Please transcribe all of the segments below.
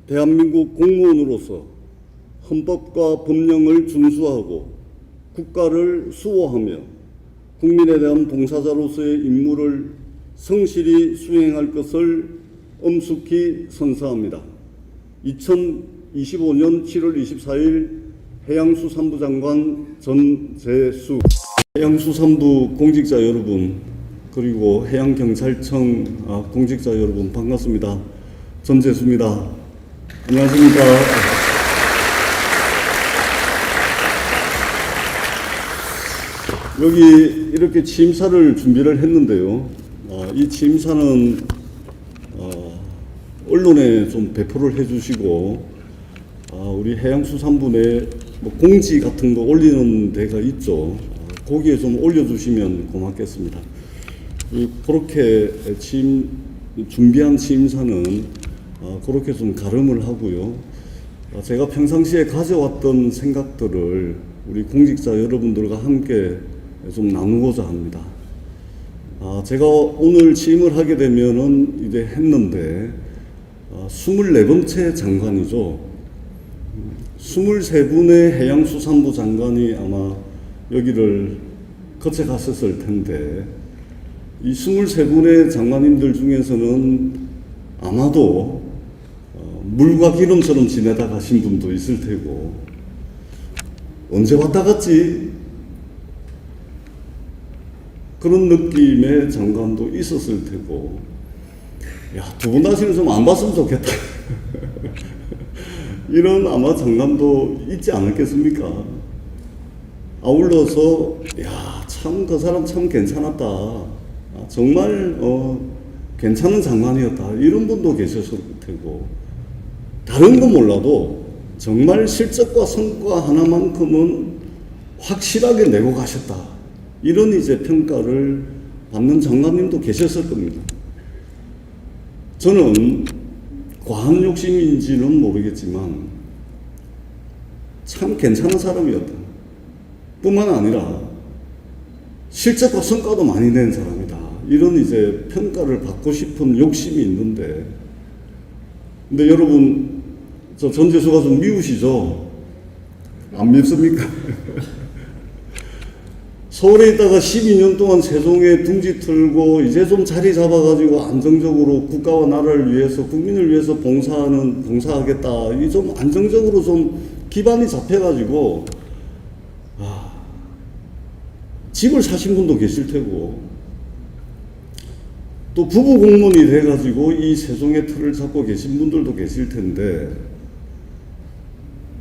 대한민국 공무원으로서 헌법과 법령을 준수하고 국가를 수호하며 국민에 대한 봉사자로서의 임무를 성실히 수행할 것을 엄숙히 선서합니다. 2025년 7월 24일 해양수산부 장관 전재수. 해양수산부 공직자 여러분, 그리고 해양경찰청 공직자 여러분, 반갑습니다. 전재수입니다. 안녕하십니까. 여기 이렇게 취임사를 준비를 했는데요. 이 취임사는 언론에 좀 배포를 해주시고, 우리 해양수산부 내 공지 같은 거 올리는 데가 있죠. 거기에 좀 올려주시면 고맙겠습니다. 그렇게 준비한 취임사는 그렇게 좀 가름을 하고요. 제가 평상시에 가져왔던 생각들을 우리 공직자 여러분들과 함께 좀 나누고자 합니다. 제가 오늘 취임을 하게 되면은 이제 했는데 24번째 장관이죠. 23분의 해양수산부 장관이 아마 여기를 거쳐갔었을 텐데, 이 23분의 장관님들 중에서는 아마도 물과 기름처럼 지내다 가신 분도 있을 테고, 언제 왔다 갔지? 그런 느낌의 장관도 있었을 테고, 야, 두 분 다시는 좀 안 봤으면 좋겠다. 이런 아마 장관도 있지 않았겠습니까? 아울러서, 야, 참, 그 사람 참 괜찮았다. 정말, 괜찮은 장관이었다. 이런 분도 계셨을 테고, 다른 건 몰라도 정말 실적과 성과 하나만큼은 확실하게 내고 가셨다. 이런 이제 평가를 받는 장관님도 계셨을 겁니다. 저는 과한 욕심인지는 모르겠지만 참 괜찮은 사람이었다. 뿐만 아니라 실적과 성과도 많이 낸 사람이다. 이런 이제 평가를 받고 싶은 욕심이 있는데, 근데 여러분, 저 전재수가 좀 미우시죠? 안 밉습니까? 서울에 있다가 12년 동안 세종에 둥지 틀고 이제 좀 자리 잡아가지고 안정적으로 국가와 나라를 위해서, 국민을 위해서 봉사하겠다. 이 좀 안정적으로 좀 기반이 잡혀가지고, 집을 사신 분도 계실 테고, 또 부부 공무원이 돼가지고 이 세종의 틀을 잡고 계신 분들도 계실 텐데,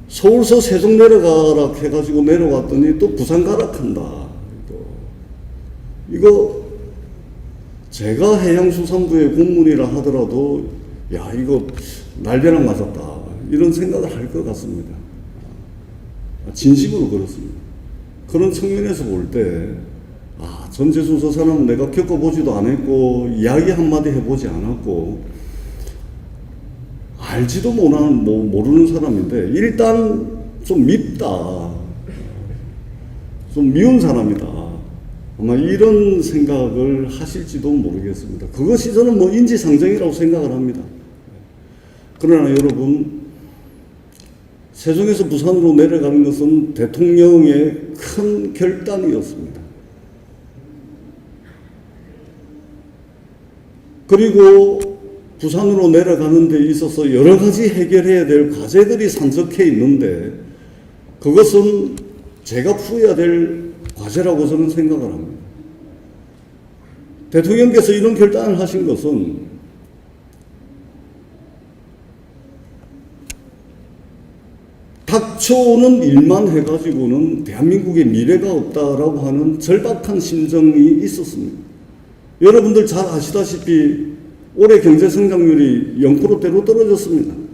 서울서 세종 내려가라 해가지고 내려갔더니 또 부산 가락한다. 이거 제가 해양수산부의 공무원이라 하더라도 야, 이거 날벼락 맞았다. 이런 생각을 할 것 같습니다. 진심으로 그렇습니다. 그런 측면에서 볼 때, 전재수 저 사람은 내가 겪어보지도 않았고, 이야기 한마디 해보지 않았고, 알지도 모르는 사람인데, 일단 좀 밉다. 좀 미운 사람이다. 아마 이런 생각을 하실지도 모르겠습니다. 그것이 저는 인지상정이라고 생각을 합니다. 그러나 여러분, 세종에서 부산으로 내려가는 것은 대통령의 큰 결단이었습니다. 그리고 부산으로 내려가는 데 있어서 여러 가지 해결해야 될 과제들이 산적해 있는데, 그것은 제가 풀어야 될 과제라고 저는 생각을 합니다. 대통령께서 이런 결단을 하신 것은 닥쳐오는 일만 해가지고는 대한민국의 미래가 없다라고 하는 절박한 심정이 있었습니다. 여러분들 잘 아시다시피 올해 경제 성장률이 0%대로 떨어졌습니다.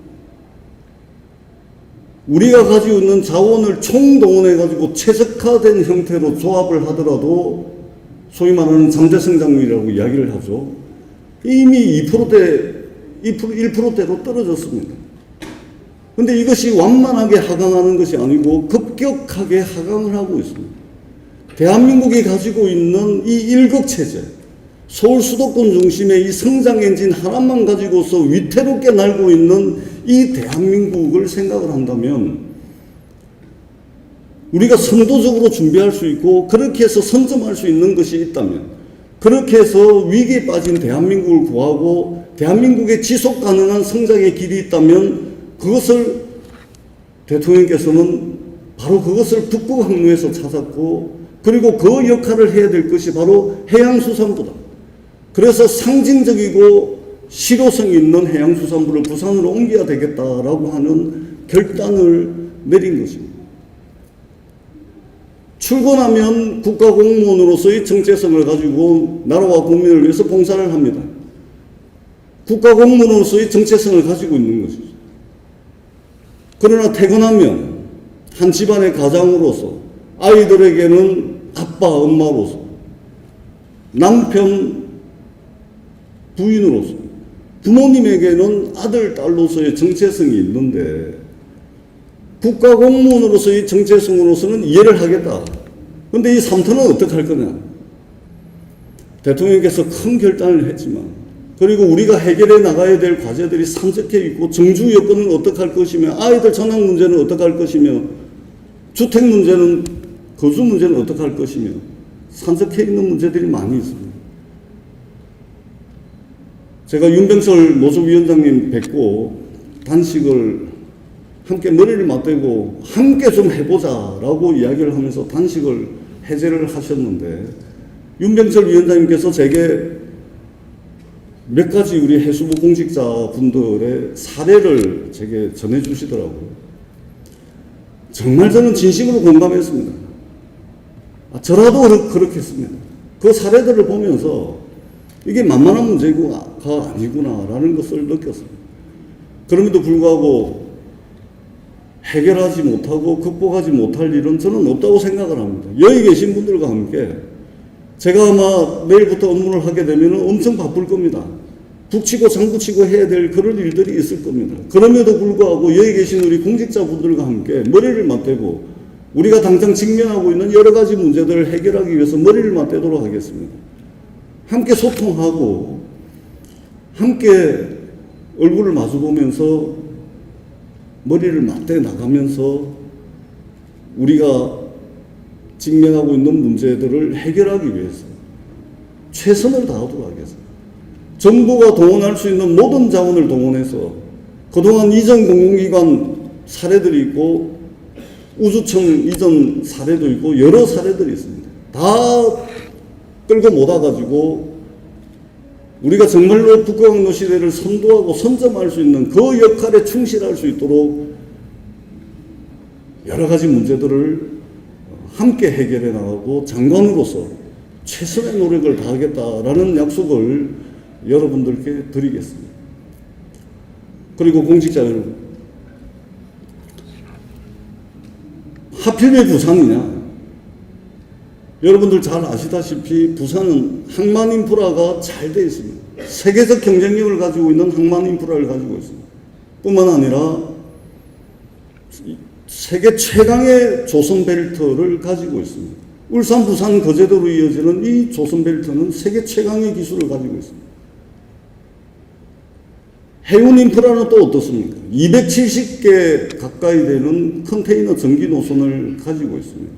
우리가 가지고 있는 자원을 총동원해가지고 최적화된 형태로 조합을 하더라도 소위 말하는 잠재성장률이라고 이야기를 하죠. 이미 1%대로 떨어졌습니다. 근데 이것이 완만하게 하강하는 것이 아니고 급격하게 하강을 하고 있습니다. 대한민국이 가지고 있는 이 일극체제, 서울 수도권 중심의 이 성장 엔진 하나만 가지고서 위태롭게 날고 있는 이 대한민국을 생각을 한다면 우리가 선도적으로 준비할 수 있고 그렇게 해서 선점할 수 있는 것이 있다면, 그렇게 해서 위기에 빠진 대한민국을 구하고 대한민국의 지속 가능한 성장의 길이 있다면 그것을 대통령께서는 바로 그것을 북극 항로에서 찾았고, 그리고 그 역할을 해야 될 것이 바로 해양수산부다. 그래서 상징적이고 실효성 있는 해양수산부를 부산으로 옮겨야 되겠다라고 하는 결단을 내린 것입니다. 출근하면 국가공무원으로서의 정체성을 가지고 나라와 국민을 위해서 봉사를 합니다. 국가공무원으로서의 정체성을 가지고 있는 것이죠. 그러나 퇴근하면 한 집안의 가장으로서, 아이들에게는 아빠, 엄마로서, 남편, 부인으로서, 부모님에게는 아들, 딸로서의 정체성이 있는데 국가공무원으로서의 정체성으로서는 이해를 하겠다. 그런데 이 3터는 어떻게 할 거냐? 대통령께서 큰 결단을 했지만, 그리고 우리가 해결해 나가야 될 과제들이 산적해 있고, 정주 여건은 어떻게 할 것이며, 아이들 전학 문제는 어떻게 할 것이며, 주택 문제는, 거주 문제는 어떻게 할 것이며, 산적해 있는 문제들이 많이 있습니다. 제가 윤병철 노조위원장님 뵙고 단식을 함께 머리를 맞대고 함께 좀 해보자라고 이야기를 하면서 단식을 해제를 하셨는데, 윤병철 위원장님께서 제게 몇 가지 우리 해수부 공직자분들의 사례를 제게 전해주시더라고요. 정말 저는 진심으로 공감했습니다. 저라도 그렇겠습니다. 그 사례들을 보면서 이게 만만한 문제가 아니구나라는 것을 느꼈습니다. 그럼에도 불구하고 해결하지 못하고 극복하지 못할 일은 저는 없다고 생각을 합니다. 여기 계신 분들과 함께 제가 아마 내일부터 업무를 하게 되면 엄청 바쁠 겁니다. 북치고 장구치고 해야 될 그런 일들이 있을 겁니다. 그럼에도 불구하고 여기 계신 우리 공직자분들과 함께 머리를 맞대고 우리가 당장 직면하고 있는 여러 가지 문제들을 해결하기 위해서 머리를 맞대도록 하겠습니다. 함께 소통하고 함께 얼굴을 마주보면서 머리를 맞대 나가면서 우리가 직면하고 있는 문제들을 해결하기 위해서 최선을 다하도록 하겠습니다. 정부가 동원할 수 있는 모든 자원을 동원해서 그동안 이전 공공기관 사례들이 있고 우주청 이전 사례도 있고 여러 사례들이 있습니다. 다 끌고 모아가지고 우리가 정말로 북극항로 시대를 선도하고 선점할 수 있는 그 역할에 충실할 수 있도록 여러 가지 문제들을 함께 해결해 나가고 장관으로서 최선의 노력을 다하겠다라는 약속을 여러분들께 드리겠습니다. 그리고 공직자 여러분, 하필 왜 부산이냐? 여러분들 잘 아시다시피 부산은 항만 인프라가 잘 되어 있습니다. 세계적 경쟁력을 가지고 있는 항만 인프라를 가지고 있습니다. 뿐만 아니라 세계 최강의 조선벨트를 가지고 있습니다. 울산, 부산, 거제도로 이어지는 이 조선벨트는 세계 최강의 기술을 가지고 있습니다. 해운 인프라는 또 어떻습니까? 270개 가까이 되는 컨테이너 전기 노선을 가지고 있습니다.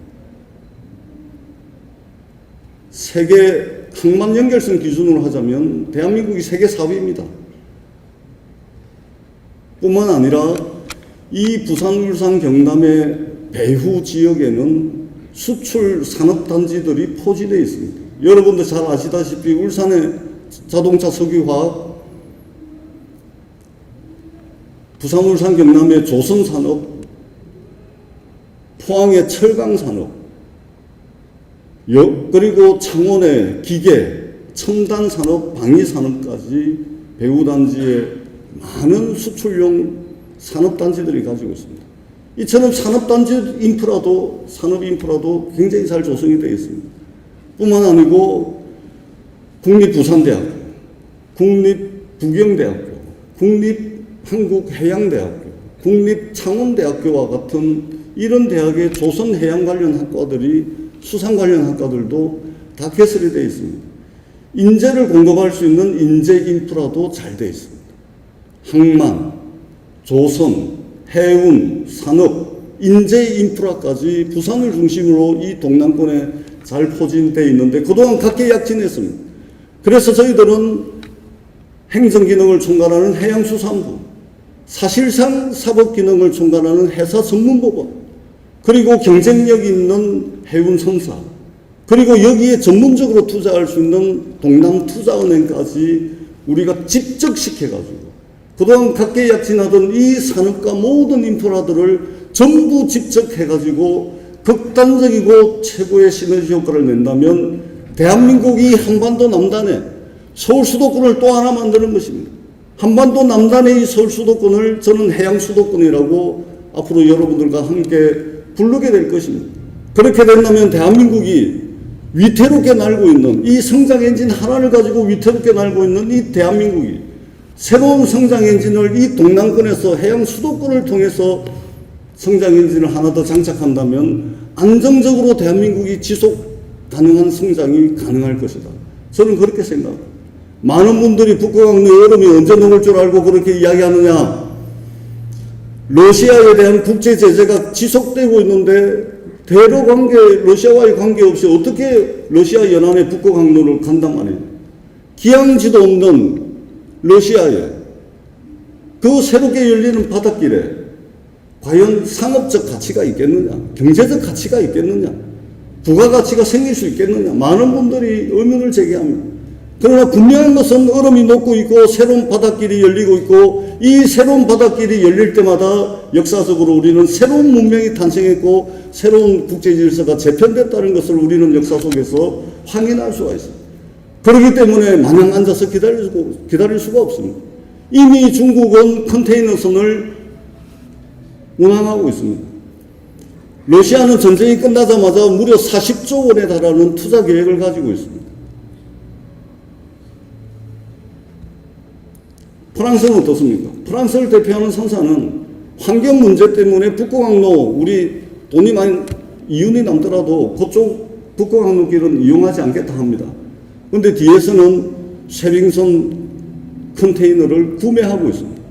세계 항만 연결성 기준으로 하자면 대한민국이 세계 4위입니다. 뿐만 아니라 이 부산, 울산, 경남의 배후 지역에는 수출 산업단지들이 포진되어 있습니다. 여러분들 잘 아시다시피 울산의 자동차 석유화학, 부산, 울산, 경남의 조선산업, 포항의 철강산업, 그리고 창원의 기계, 첨단산업, 방위산업까지 배후단지에 많은 수출용 산업단지들이 가지고 있습니다. 이처럼 산업 인프라도 굉장히 잘 조성이 되어 있습니다. 뿐만 아니고 국립부산대학교, 국립부경대학교, 국립한국해양대학교, 국립창원대학교와 같은 이런 대학의 조선해양 관련 학과들이, 수산 관련 학과들도 다 개설이 되어 있습니다. 인재를 공급할 수 있는 인재 인프라도 잘 되어 있습니다. 항만, 조선, 해운, 산업, 인재 인프라까지 부산을 중심으로 이 동남권에 잘 포진되어 있는데 그동안 각계약진했습니다. 그래서 저희들은 행정기능을 총괄하는 해양수산부, 사실상 사법기능을 총괄하는 해사전문법원, 그리고 경쟁력 있는 해운선사, 그리고 여기에 전문적으로 투자할 수 있는 동남투자은행까지 우리가 집적시켜가지고 그동안 각계약진하던 이 산업과 모든 인프라들을 전부 집적해가지고 극단적이고 최고의 시너지 효과를 낸다면 대한민국이 한반도 남단에 서울 수도권을 또 하나 만드는 것입니다. 한반도 남단의 이 서울 수도권을 저는 해양 수도권이라고 앞으로 여러분들과 함께 부르게 될 것입니다. 그렇게 된다면 대한민국이 위태롭게 날고 있는 이 성장 엔진 하나를 가지고 위태롭게 날고 있는 이 대한민국이 새로운 성장 엔진을 이 동남권에서 해양 수도권을 통해서 성장 엔진을 하나 더 장착한다면 안정적으로 대한민국이 지속 가능한 성장이 가능할 것이다. 저는 그렇게 생각합니다. 많은 분들이 북극항로 얼음이 언제 녹을 줄 알고 그렇게 이야기하느냐. 러시아에 대한 국제 제재가 지속되고 있는데 대러 관계, 러시아와의 관계없이 어떻게 러시아 연안의 북극항로를 간단 말이에요. 기항지도 없는 러시아에 그 새롭게 열리는 바닷길에 과연 상업적 가치가 있겠느냐, 경제적 가치가 있겠느냐, 부가가치가 생길 수 있겠느냐, 많은 분들이 의문을 제기합니다. 그러나 분명한 것은 얼음이 녹고 있고 새로운 바닷길이 열리고 있고 이 새로운 바닷길이 열릴 때마다 역사적으로 우리는 새로운 문명이 탄생했고 새로운 국제질서가 재편됐다는 것을 우리는 역사 속에서 확인할 수가 있습니다. 그렇기 때문에 마냥 앉아서 기다릴 수가 없습니다. 이미 중국은 컨테이너선을 운항하고 있습니다. 러시아는 전쟁이 끝나자마자 무려 40조 원에 달하는 투자 계획을 가지고 있습니다. 프랑스는 어떻습니까? 프랑스를 대표하는 선사는 환경 문제 때문에 북극항로 우리 돈이 많이 이윤이 남더라도 그쪽 북극항로길은 이용하지 않겠다 합니다. 그런데 뒤에서는 쉐링선 컨테이너를 구매하고 있습니다.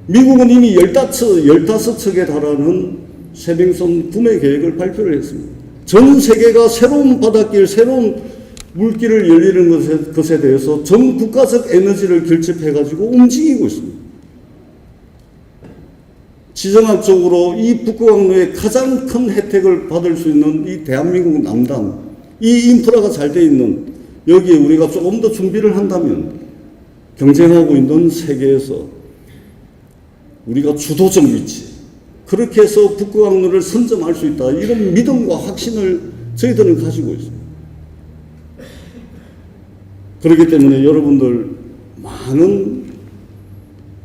미국은 이미 15척에 달하는 쉐링선 구매 계획을 발표를 했습니다. 전 세계가 새로운 바닷길, 새로운 물길을 열리는 것에 대해서 전 국가적 에너지를 결집해가지고 움직이고 있습니다. 지정학적으로 이 북극항로의 가장 큰 혜택을 받을 수 있는 이 대한민국 남단, 이 인프라가 잘 돼 있는 여기에 우리가 조금 더 준비를 한다면 경쟁하고 있는 세계에서 우리가 주도적 위치, 그렇게 해서 북극항로를 선점할 수 있다. 이런 믿음과 확신을 저희들은 가지고 있습니다. 그렇기 때문에 여러분들 많은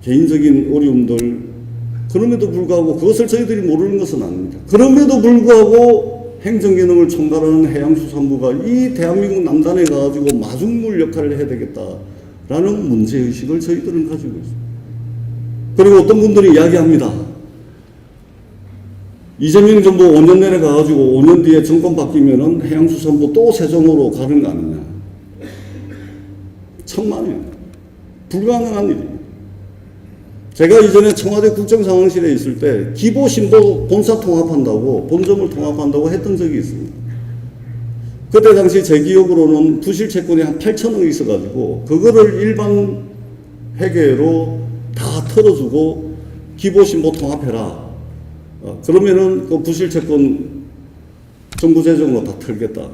개인적인 어려움들, 그럼에도 불구하고 그것을 저희들이 모르는 것은 아닙니다. 그럼에도 불구하고 행정기능을 총괄하는 해양수산부가 이 대한민국 남단에 가가지고 마중물 역할을 해야 되겠다라는 문제의식을 저희들은 가지고 있습니다. 그리고 어떤 분들이 이야기합니다. 이재명 정부 5년 내내 가가지고 5년 뒤에 정권 바뀌면은 해양수산부 또 세종으로 가는 거 아니냐. 천만에요. 불가능한 일이에요. 제가 이전에 청와대 국정상황실에 있을 때 기보신보 본사 통합한다고, 본점을 통합한다고 했던 적이 있습니다. 그때 당시 제 기억으로는 부실채권이 한 8천억이 있어가지고 그거를 일반 회계로 다 털어주고 기보신보 통합해라. 그러면은 그 부실채권 정부 재정으로 다 털겠다.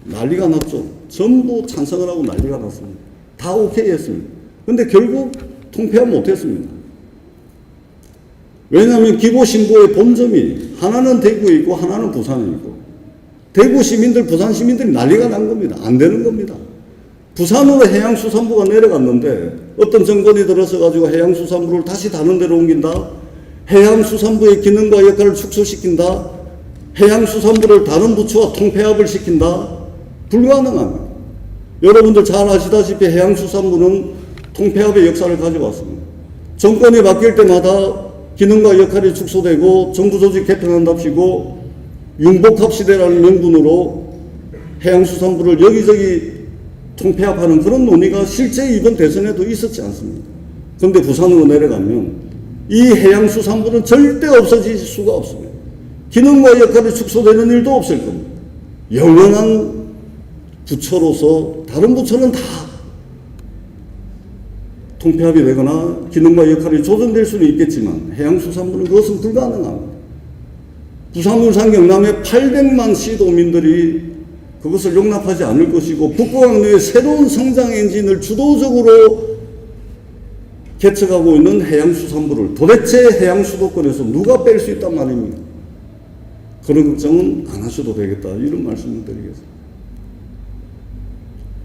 난리가 났죠. 전부 찬성을 하고 난리가 났습니다. 다 오케이 했습니다. 근데 결국 통폐합 못했습니다. 왜냐하면 기보신보의 본점이 하나는 대구에 있고 하나는 부산에 있고 대구 시민들, 부산 시민들이 난리가 난 겁니다. 안 되는 겁니다. 부산으로 해양수산부가 내려갔는데 어떤 정권이 들어서 가지고 해양수산부를 다시 다른 데로 옮긴다. 해양수산부의 기능과 역할을 축소시킨다. 해양수산부를 다른 부처와 통폐합을 시킨다. 불가능합니다. 여러분들 잘 아시다시피 해양수산부는 통폐합의 역사를 가져왔습니다. 정권이 바뀔 때마다 기능과 역할이 축소되고 정부조직 개편한답시고 융복합시대라는 명분으로 해양수산부를 여기저기 통폐합하는 그런 논의가 실제 이번 대선에도 있었지 않습니까? 근데 부산으로 내려가면 이 해양수산부는 절대 없어질 수가 없습니다. 기능과 역할이 축소되는 일도 없을 겁니다. 영원한 부처로서 다른 부처는 다 통폐합이 되거나 기능과 역할이 조정될 수는 있겠지만 해양수산부는 그것은 불가능합니다. 부산, 울산, 경남의 800만 시도민들이 그것을 용납하지 않을 것이고 북부강류의 새로운 성장 엔진을 주도적으로 개척하고 있는 해양수산부를 도대체 해양수도권에서 누가 뺄 수 있단 말입니까? 그런 걱정은 안 하셔도 되겠다, 이런 말씀을 드리겠습니다.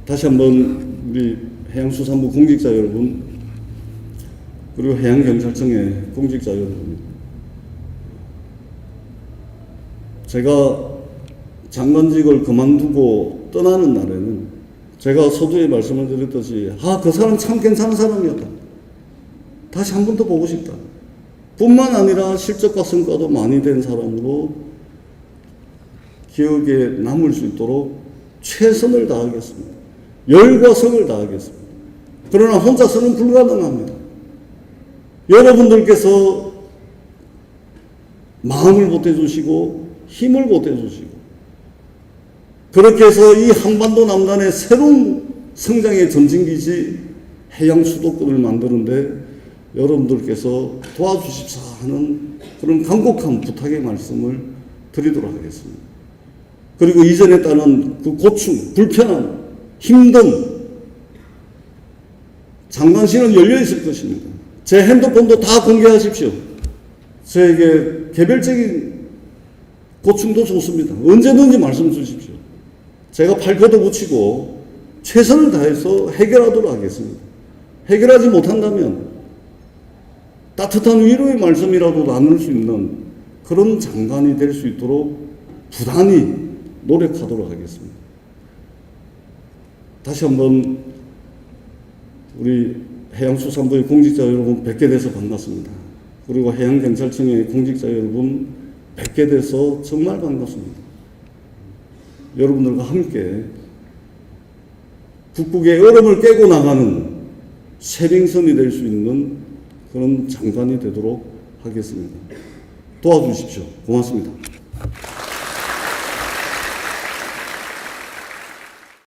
다시 한번 우리 해양수산부 공직자 여러분, 그리고 해양경찰청의 공직자 여러분, 제가 장관직을 그만두고 떠나는 날에는 제가 서두에 말씀을 드렸듯이 그 사람 참 괜찮은 사람이었다, 다시 한 번 더 보고 싶다, 뿐만 아니라 실적과 성과도 많이 된 사람으로 기억에 남을 수 있도록 최선을 다하겠습니다. 열과 성을 다하겠습니다. 그러나 혼자서는 불가능합니다. 여러분들께서 마음을 보태주시고 힘을 보태주시고 그렇게 해서 이 한반도 남단의 새로운 성장의 전진기지 해양수도권을 만드는데 여러분들께서 도와주십사 하는 그런 간곡한 부탁의 말씀을 드리도록 하겠습니다. 그리고 이전에 따른 그 고충, 불편함, 힘듦, 장관실은 열려 있을 것입니다. 제 핸드폰도 다 공개하십시오. 저에게 개별적인 고충도 좋습니다. 언제든지 말씀 주십시오. 제가 팔 걷어붙이고 최선을 다해서 해결하도록 하겠습니다. 해결하지 못한다면 따뜻한 위로의 말씀이라도 나눌 수 있는 그런 장관이 될 수 있도록 부단히 노력하도록 하겠습니다. 다시 한번 우리 해양수산부의 공직자 여러분 뵙게 돼서 반갑습니다. 그리고 해양경찰청의 공직자 여러분 뵙게 돼서 정말 반갑습니다. 여러분들과 함께 국국의 얼음을 깨고 나가는 세빙선이 될 수 있는 그런 장관이 되도록 하겠습니다. 도와주십시오. 고맙습니다.